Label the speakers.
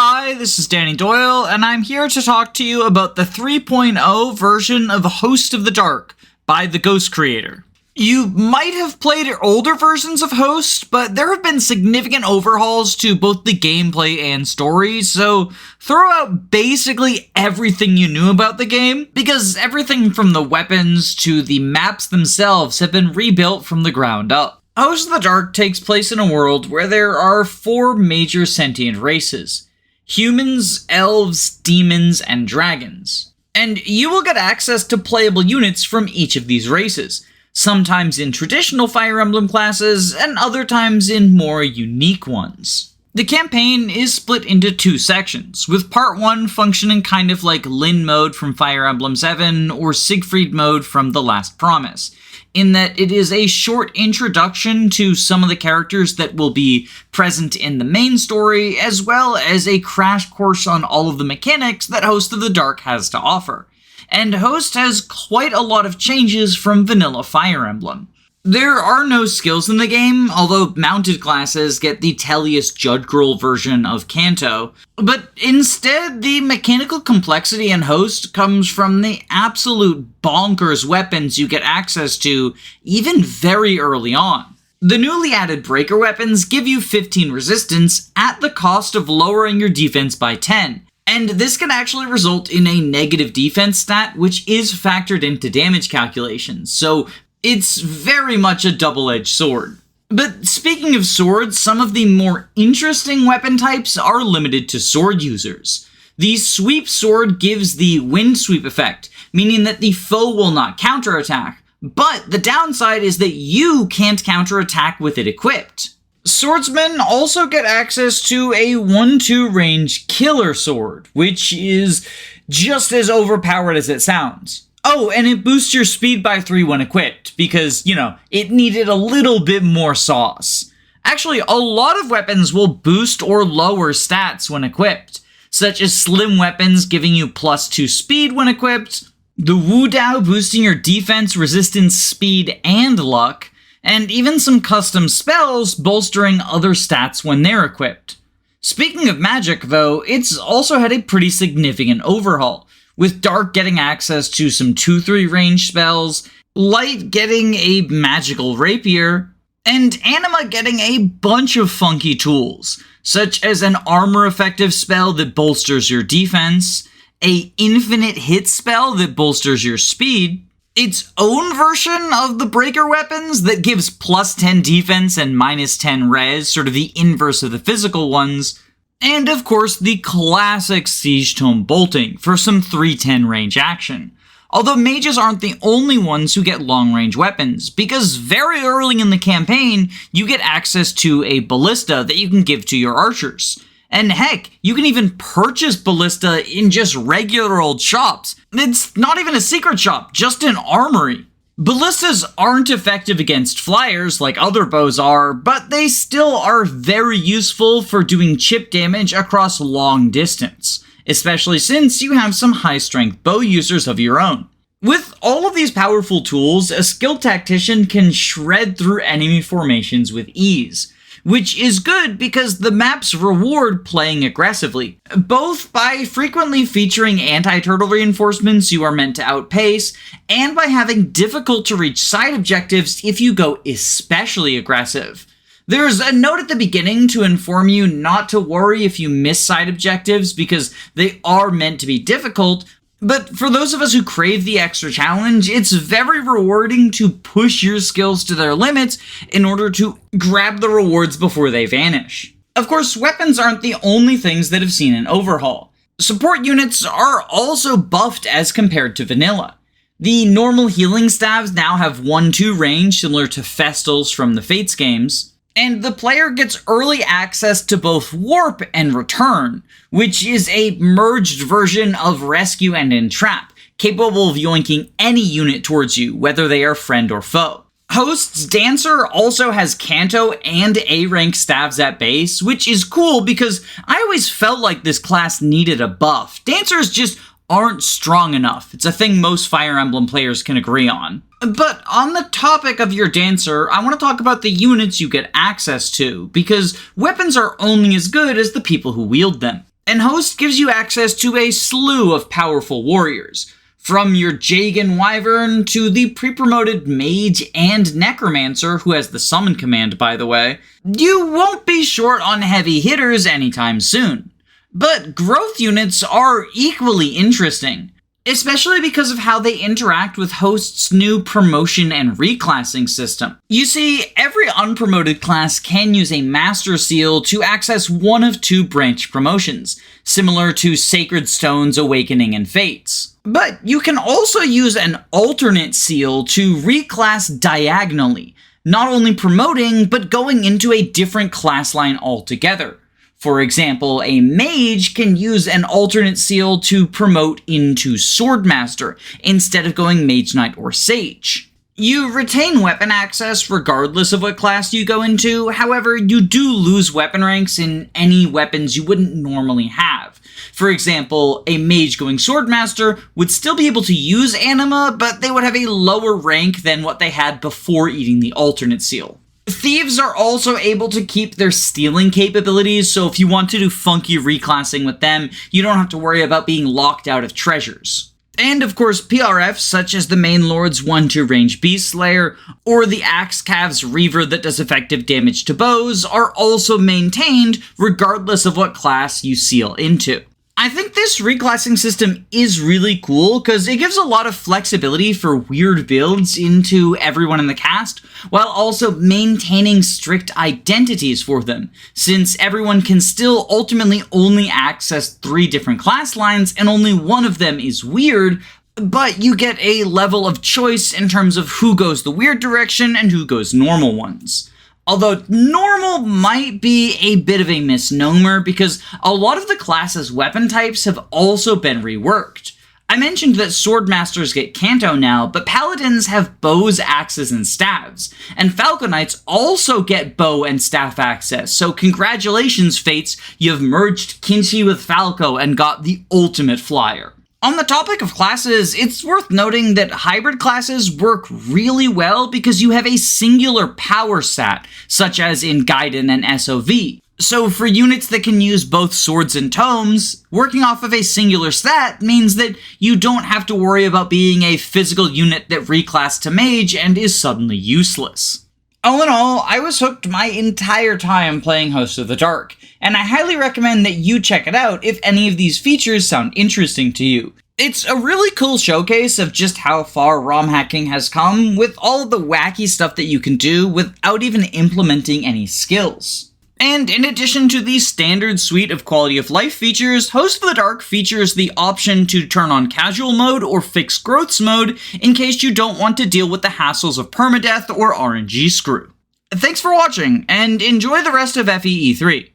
Speaker 1: Hi, this is Dani Doyle, and I'm here to talk to you about the 3.0 version of Host of the Dark by Theghostcreator. You might have played older versions of Host, but there have been significant overhauls to both the gameplay and story, so throw out basically everything you knew about the game, because everything from the weapons to the maps themselves have been rebuilt from the ground up. Host of the Dark takes place in a world where there are 4 major sentient races: humans, elves, demons, and dragons. And you will get access to playable units from each of these races, sometimes in traditional Fire Emblem classes, and other times in more unique ones. The campaign is split into 2 sections, with part 1 functioning kind of like Lyn mode from Fire Emblem 7 or Siegfried mode from The Last Promise, in that it is a short introduction to some of the characters that will be present in the main story, as well as a crash course on all of the mechanics that Host of the Dark has to offer. And Host has quite a lot of changes from vanilla Fire Emblem. There are no skills in the game, although mounted classes get the Tellius Judgirl version of Kanto, but instead the mechanical complexity in Host comes from the absolute bonkers weapons you get access to even very early on. The newly added breaker weapons give you 15 resistance at the cost of lowering your defense by 10, and this can actually result in a negative defense stat, which is factored into damage calculations, so it's very much a double-edged sword. But speaking of swords, some of the more interesting weapon types are limited to sword users. The sweep sword gives the wind sweep effect, meaning that the foe will not counterattack, but the downside is that you can't counterattack with it equipped. Swordsmen also get access to a 1-2 range killer sword, which is just as overpowered as it sounds. Oh, and it boosts your speed by 3 when equipped, because, it needed a little bit more sauce. Actually, a lot of weapons will boost or lower stats when equipped, such as slim weapons giving you +2 speed when equipped, the Wu Dao boosting your defense, resistance, speed, and luck, and even some custom spells bolstering other stats when they're equipped. Speaking of magic, though, it's also had a pretty significant overhaul, with Dark getting access to some 2-3 range spells, Light getting a magical rapier, and Anima getting a bunch of funky tools, such as an armor effective spell that bolsters your defense, a infinite hit spell that bolsters your speed, its own version of the breaker weapons that gives +10 defense and -10 res, sort of the inverse of the physical ones, and of course the classic Siege Tome bolting for some 310 range action. Although mages aren't the only ones who get long-range weapons, because very early in the campaign, you get access to a ballista that you can give to your archers. And heck, you can even purchase ballista in just regular old shops. It's not even a secret shop, just an armory. Ballistas aren't effective against flyers like other bows are, but they still are very useful for doing chip damage across long distance, especially since you have some high-strength bow users of your own. With all of these powerful tools, a skilled tactician can shred through enemy formations with ease, which is good because the maps reward playing aggressively, both by frequently featuring anti-turtle reinforcements you are meant to outpace, and by having difficult to reach side objectives if you go especially aggressive. There's a note at the beginning to inform you not to worry if you miss side objectives because they are meant to be difficult, but for those of us who crave the extra challenge, it's very rewarding to push your skills to their limits in order to grab the rewards before they vanish. Of course, weapons aren't the only things that have seen an overhaul. Support units are also buffed as compared to vanilla. The normal healing staves now have 1-2 range, similar to Festals from the Fates games, and the player gets early access to both Warp and Return, which is a merged version of Rescue and Entrap, capable of yoinking any unit towards you, whether they are friend or foe. Host's Dancer also has Kanto and A-rank staves at base, which is cool because I always felt like this class needed a buff. Dancers just aren't strong enough. It's a thing most Fire Emblem players can agree on. But on the topic of your Dancer, I want to talk about the units you get access to, because weapons are only as good as the people who wield them. And Host gives you access to a slew of powerful warriors, from your Jagan Wyvern to the pre-promoted Mage and Necromancer, who has the summon command, by the way. You won't be short on heavy hitters anytime soon. But growth units are equally interesting, especially because of how they interact with Host's new promotion and reclassing system. You see, every unpromoted class can use a Master Seal to access one of two branch promotions, similar to Sacred Stones, Awakening, and Fates. But you can also use an alternate seal to reclass diagonally, not only promoting, but going into a different class line altogether. For example, a mage can use an alternate seal to promote into Swordmaster instead of going Mage Knight or Sage. You retain weapon access regardless of what class you go into, however, you do lose weapon ranks in any weapons you wouldn't normally have. For example, a mage going Swordmaster would still be able to use Anima, but they would have a lower rank than what they had before eating the alternate seal. Thieves are also able to keep their stealing capabilities, so if you want to do funky reclassing with them, you don't have to worry about being locked out of treasures. And of course, PRFs such as the Main Lord's 1-2 range Beast Slayer, or the Axe Calf's Reaver that does effective damage to bows, are also maintained regardless of what class you seal into. I think this reclassing system is really cool because it gives a lot of flexibility for weird builds into everyone in the cast, while also maintaining strict identities for them, since everyone can still ultimately only access 3 different class lines and only one of them is weird, but you get a level of choice in terms of who goes the weird direction and who goes normal ones. Although normal might be a bit of a misnomer because a lot of the class's weapon types have also been reworked. I mentioned that Swordmasters get Canto now, but Paladins have bows, axes, and staves, and Falcon Knights also get bow and staff access, so congratulations Fates, you've merged Kinchi with Falco and got the ultimate flyer. On the topic of classes, it's worth noting that hybrid classes work really well because you have a singular power stat, such as in Gaiden and SOV. So for units that can use both swords and tomes, working off of a singular stat means that you don't have to worry about being a physical unit that reclassed to mage and is suddenly useless. All in all, I was hooked my entire time playing Host of the Dark, and I highly recommend that you check it out if any of these features sound interesting to you. It's a really cool showcase of just how far ROM hacking has come with all of the wacky stuff that you can do without even implementing any skills. And in addition to the standard suite of quality of life features, Host of the Dark features the option to turn on casual mode or fixed growths mode in case you don't want to deal with the hassles of permadeath or RNG screw. Thanks for watching, and enjoy the rest of FEE3.